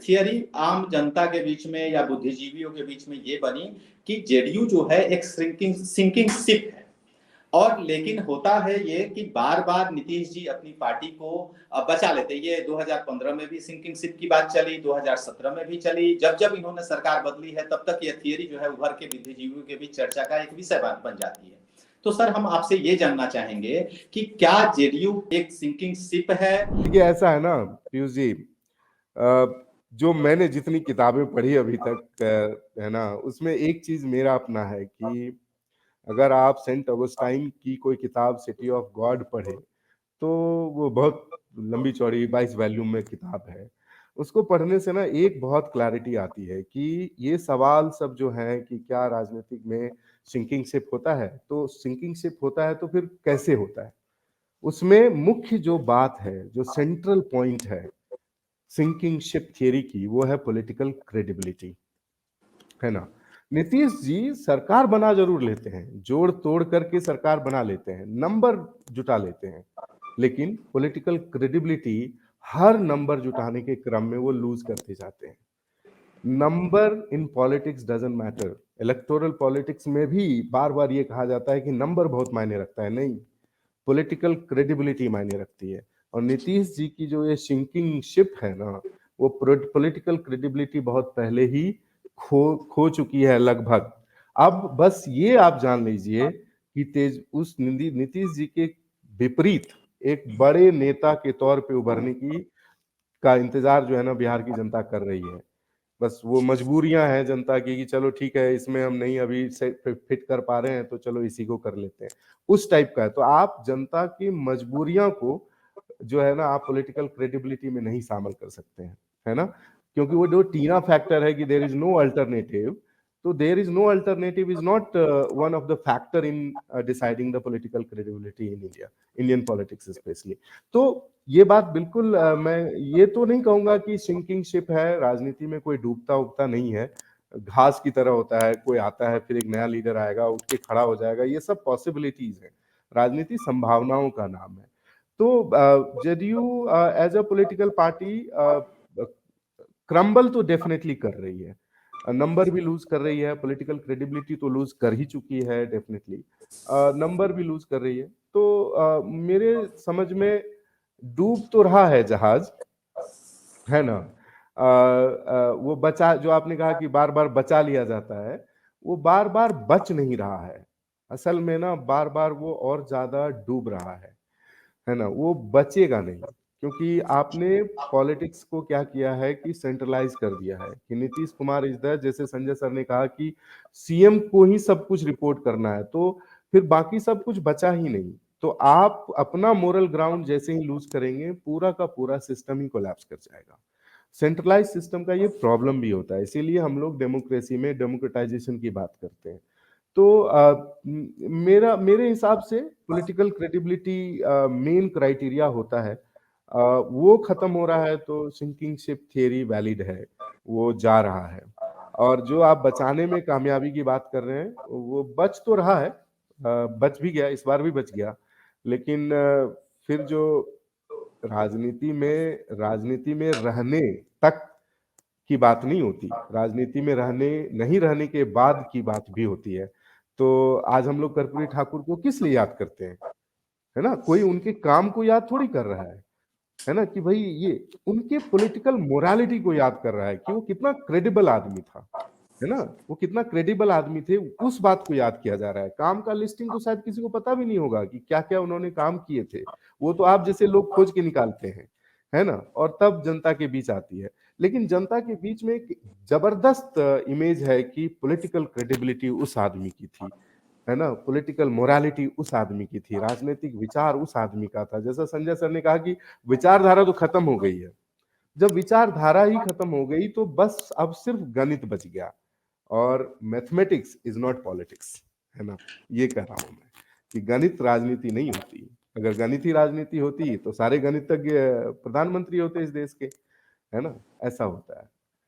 Theory आम जनता के बीच में या बुद्धिजीवियों के बीच में ये बनी कि जेडीयू जो है एक सिंकिंग शिप है। और लेकिन होता है ये कि बार बार नीतीश जी अपनी पार्टी को बचा लेते। ये 2015 में भी सिंकिंग शिप की बात चली, 2017 में भी चली। जब जब इन्होंने सरकार बदली है तब तक ये थियरी जो है उभर के बुद्धिजीवियों के बीच चर्चा का एक विषय बन जाती है। तो सर हम आपसे ये जानना चाहेंगे कि क्या जेडीयू एक सिंकिंग शिप है? देखिए ऐसा है ना पीयूष जी, जो मैंने जितनी किताबें पढ़ी अभी तक है ना, उसमें एक चीज मेरा अपना है कि अगर आप सेंट ऑगस्टाइन की कोई किताब सिटी ऑफ गॉड पढ़े तो वो बहुत लंबी चौड़ी 22 वॉल्यूम में किताब है। उसको पढ़ने से ना एक बहुत क्लैरिटी आती है कि ये सवाल सब जो है कि क्या राजनीतिक में सिंकिंग शिप होता है, तो सिंकिंग शिप होता है तो फिर कैसे होता है। उसमें मुख्य जो बात है, जो सेंट्रल पॉइंट है सिंकिंग शिप थियरी की, वो है पॉलिटिकल क्रेडिबिलिटी, है ना। नीतीश जी सरकार बना जरूर लेते हैं, जोड़ तोड़ करके सरकार बना लेते हैं, नंबर जुटा लेते हैं, लेकिन पॉलिटिकल क्रेडिबिलिटी हर नंबर जुटाने के क्रम में वो लूज करते जाते हैं। Number in politics doesn't matter. Electoral politics में भी बार बार ये कहा जाता है कि नंबर बहुत मायने रखता है, नहीं, पॉलिटिकल क्रेडिबिलिटी मायने रखती है। और नीतीश जी की जो ये सिंकिंग शिप है ना, वो पॉलिटिकल क्रेडिबिलिटी बहुत पहले ही खो चुकी है लगभग। अब बस ये आप जान लीजिए कि उस नीतीश जी के विपरीत एक बड़े नेता के तौर पे उभरने की का इंतजार जो है ना बिहार की जनता कर रही है। बस वो मजबूरियां हैं जनता की कि चलो ठीक है, इसमें हम नहीं अभी से फिट कर पा रहे हैं तो चलो इसी को कर लेते हैं, उस टाइप का है। तो आप जनता की मजबूरियां को जो है ना आप पॉलिटिकल क्रेडिबिलिटी में नहीं शामिल कर सकते हैं, है ना। क्योंकि वो जो टीना फैक्टर है कि देयर इज नो अल्टरनेटिव, तो there is no alternative is not one of the factor in deciding the political credibility in India, Indian politics specially. तो ये बात बिल्कुल मैं ये तो नहीं कहूंगा कि सिंकिंग शिप है, राजनीति में कोई डूबता उगता नहीं है, घास की तरह होता है, कोई आता है फिर एक नया लीडर आएगा उठ के खड़ा हो जाएगा, ये सब पॉसिबिलिटीज है। राजनीति संभावनाओं का नाम है। तो JDU as a political party crumble तो डेफिनेटली कर रही है, नंबर भी लूज कर रही है, पॉलिटिकल क्रेडिबिलिटी तो लूज कर ही चुकी है डेफिनेटली, नंबर भी लूज कर रही है। तो मेरे समझ में डूब तो रहा है जहाज, है ना। वो बचा, जो आपने कहा कि बार बार बचा लिया जाता है, वो बार बार बच नहीं रहा है। असल में ना बार बार वो और ज्यादा डूब रहा है ना, वो बचेगा नहीं। क्योंकि आपने पॉलिटिक्स को क्या किया है कि सेंट्रलाइज कर दिया है कि नीतीश कुमार इज द, जैसे संजय सर ने कहा कि सीएम को ही सब कुछ रिपोर्ट करना है, तो फिर बाकी सब कुछ बचा ही नहीं। तो आप अपना मोरल ग्राउंड जैसे ही लूज करेंगे, पूरा का पूरा सिस्टम ही कोलैप्स कर जाएगा। सेंट्रलाइज सिस्टम का ये प्रॉब्लम भी होता है, इसीलिए हम लोग डेमोक्रेसी में डेमोक्रेटाइजेशन की बात करते हैं। तो मेरे हिसाब से पॉलिटिकल क्रेडिबिलिटी मेन क्राइटेरिया होता है, वो खत्म हो रहा है तो सिंकिंग शिप थियरी वैलिड है, वो जा रहा है। और जो आप बचाने में कामयाबी की बात कर रहे हैं, वो बच तो रहा है, बच भी गया, इस बार भी बच गया। लेकिन फिर जो राजनीति में रहने तक की बात नहीं होती, राजनीति में रहने नहीं रहने के बाद की बात भी होती है। तो आज हम लोग कर्पूरी ठाकुर को किस लिए याद करते हैं, है ना, कोई उनके काम को याद थोड़ी कर रहा है ना, कि भाई ये उनके पॉलिटिकल मोरालिटी को याद कर रहा है कि वो कितना क्रेडिबल आदमी था, है ना, वो कितना क्रेडिबल आदमी थे, उस बात को याद किया जा रहा है। काम का लिस्टिंग तो शायद किसी को पता भी नहीं होगा कि क्या क्या उन्होंने काम किए थे, वो तो आप जैसे लोग खोज के निकालते हैं, है ना, और तब जनता के बीच आती है। लेकिन जनता के बीच में एक जबरदस्त इमेज है कि पॉलिटिकल क्रेडिबिलिटी उस आदमी की थी, है ना, पॉलिटिकल मोरालिटी उस आदमी की थी, राजनीतिक विचार उस आदमी का था। जैसा संजय सर ने कहा कि विचारधारा तो खत्म हो गई है, जब विचारधारा ही खत्म हो गई तो बस अब सिर्फ गणित बच गया, और मैथमेटिक्स इज नॉट पॉलिटिक्स, है ना। ये कह रहा हूं मैं कि गणित राजनीति नहीं होती। अगर गणित ही राजनीति होती तो सारे गणितज्ञ प्रधानमंत्री होते इस देश के, है ना, ऐसा होता है।